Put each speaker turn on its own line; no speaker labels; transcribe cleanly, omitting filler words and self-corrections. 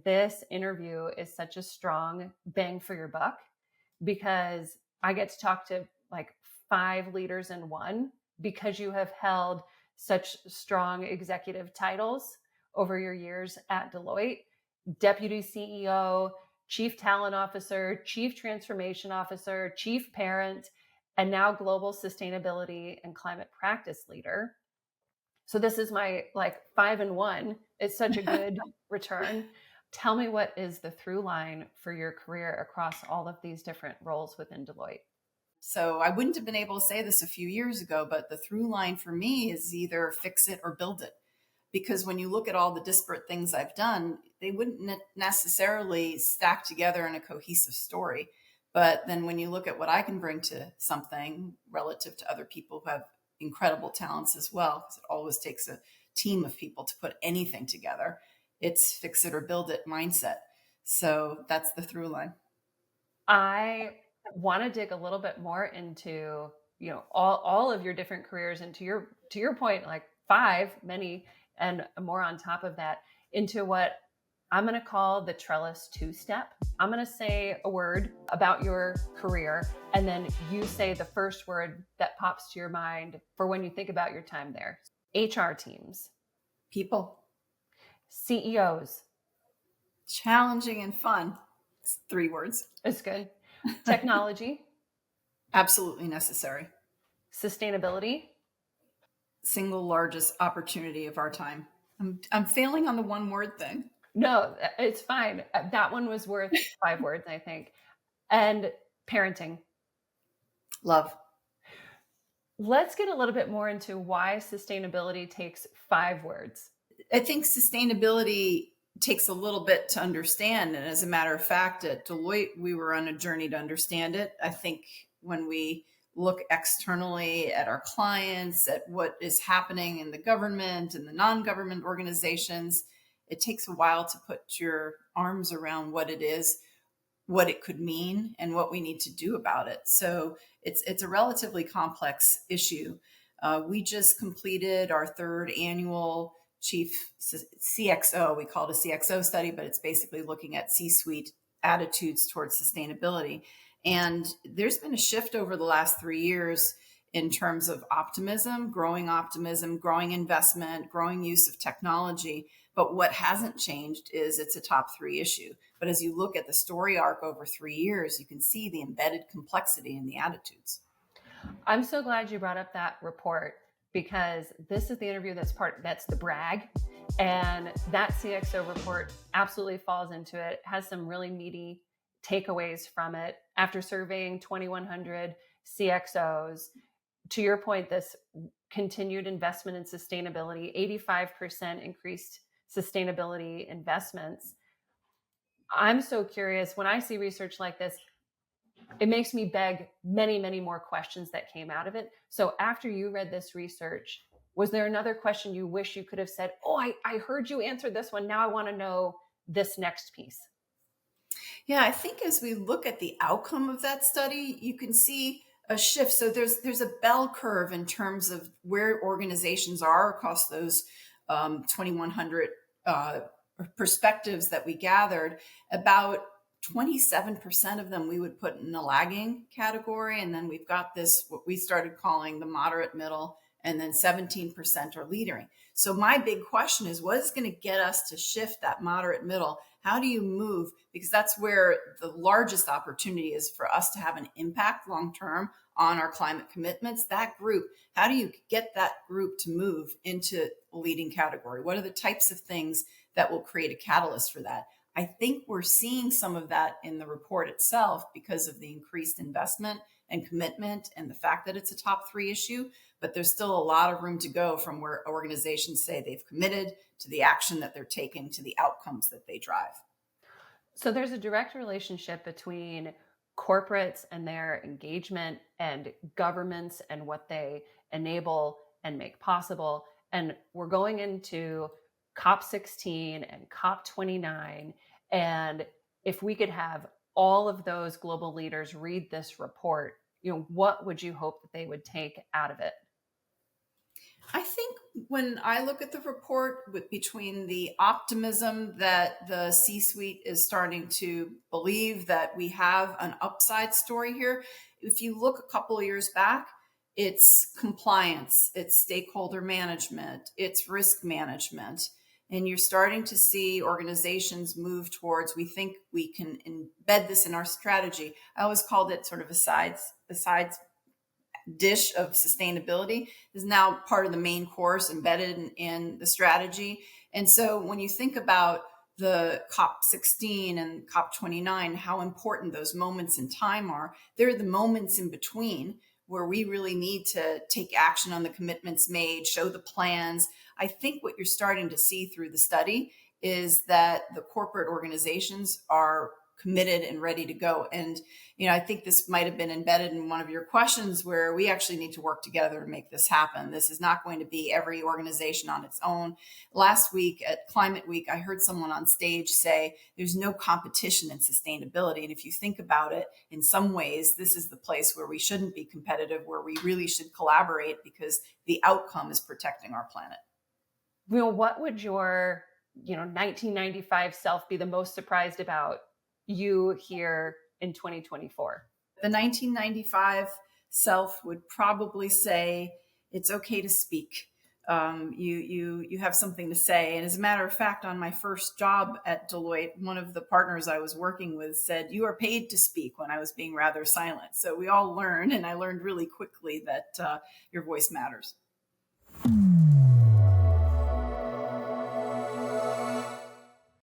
this interview is such a strong bang for your buck because I get to talk to like 5 leaders in one because you have held such strong executive titles over your years at Deloitte: Deputy CEO, Chief Talent Officer, Chief Transformation Officer, Chief Parent, and now Global Sustainability and Climate Practice Leader. So this is my like 5 in 1. It's such a good return. Tell me, what is the through line for your career across all of these different roles within Deloitte?
So I wouldn't have been able to say this a few years ago, but the through line for me is either fix it or build it. Because when you look at all the disparate things I've done, they wouldn't necessarily stack together in a cohesive story. But then when you look at what I can bring to something relative to other people who have incredible talents as well, because it always takes a team of people to put anything together, it's fix it or build it mindset. So that's the through line.
I want to dig a little bit more into, all of your different careers, and to your point, like 5, many, and more on top of that, into what I'm going to call the Trellis 2-step. I'm going to say a word about your career, and then you say the first word that pops to your mind for when you think about your time there. HR teams.
People.
CEOs.
Challenging and fun. It's 3 words.
It's good. Technology.
Absolutely necessary.
Sustainability.
Single largest opportunity of our time. I'm failing on the 1 word thing.
No, it's fine. That one was worth 5 words, I think. And parenting.
Love.
Let's get a little bit more into why sustainability takes 5 words.
I think sustainability takes a little bit to understand. And as a matter of fact, at Deloitte, we were on a journey to understand it. I think when we look externally at our clients, at what is happening in the government and the non-government organizations, it takes a while to put your arms around what it is, what it could mean, and what we need to do about it. So it's a relatively complex issue. We just completed our 3rd annual Chief CxO. We call it a CxO study, but it's basically looking at C-suite attitudes towards sustainability. And there's been a shift over the last 3 years in terms of optimism, growing investment, growing use of technology. But what hasn't changed is it's a top 3 issue. But as you look at the story arc over 3 years, you can see the embedded complexity in the attitudes.
I'm so glad you brought up that report, because this is the interview that's the brag. And that CxO report absolutely falls into it, has some really meaty takeaways from it. After surveying 2,100 CxOs, to your point, this continued investment in sustainability, 85% increased sustainability investments. I'm so curious, when I see research like this, it makes me beg many, many more questions that came out of it. So after you read this research, was there another question you wish you could have said, oh, I heard you answer this one, now I want to know this next piece?
Yeah, I think as we look at the outcome of that study, you can see a shift. So there's a bell curve in terms of where organizations are across those 2,100 perspectives that we gathered. About 27% of them we would put in the lagging category. And then we've got this, what we started calling the moderate middle, and then 17% are leading. So my big question is, what is going to get us to shift that moderate middle? How do you move? Because that's where the largest opportunity is for us to have an impact long-term on our climate commitments. That group, how do you get that group to move into a leading category? What are the types of things that will create a catalyst for that? I think we're seeing some of that in the report itself because of the increased investment and commitment and the fact that it's a top 3 issue, but there's still a lot of room to go from where organizations say they've committed to the action that they're taking to the outcomes that they drive.
So there's a direct relationship between corporates and their engagement and governments and what they enable and make possible. And we're going into COP16 and COP29. And if we could have all of those global leaders read this report, what would you hope that they would take out of it?
I think When I look at the report, between the optimism that the C-suite is starting to believe that we have an upside story here, if you look a couple of years back, it's compliance, it's stakeholder management, it's risk management. And you're starting to see organizations move towards, we think we can embed this in our strategy. I always called it sort of a sides dish of sustainability is now part of the main course embedded in the strategy. And so when you think about the COP16 and COP29, how important those moments in time are, they're the moments in between where we really need to take action on the commitments made, show the plans. I think what you're starting to see through the study is that the corporate organizations are committed and ready to go. And, I think this might have been embedded in one of your questions, where we actually need to work together to make this happen. This is not going to be every organization on its own. Last week at Climate Week, I heard someone on stage say there's no competition in sustainability. And if you think about it, in some ways, this is the place where we shouldn't be competitive, where we really should collaborate, because the outcome is protecting our planet.
What would your 1995 self be the most surprised about you here in 2024?
The 1995 self would probably say it's okay to speak. You have something to say. And as a matter of fact, on my first job at Deloitte, one of the partners I was working with said, "You are paid to speak," when I was being rather silent. So we all learn, and I learned really quickly that your voice matters.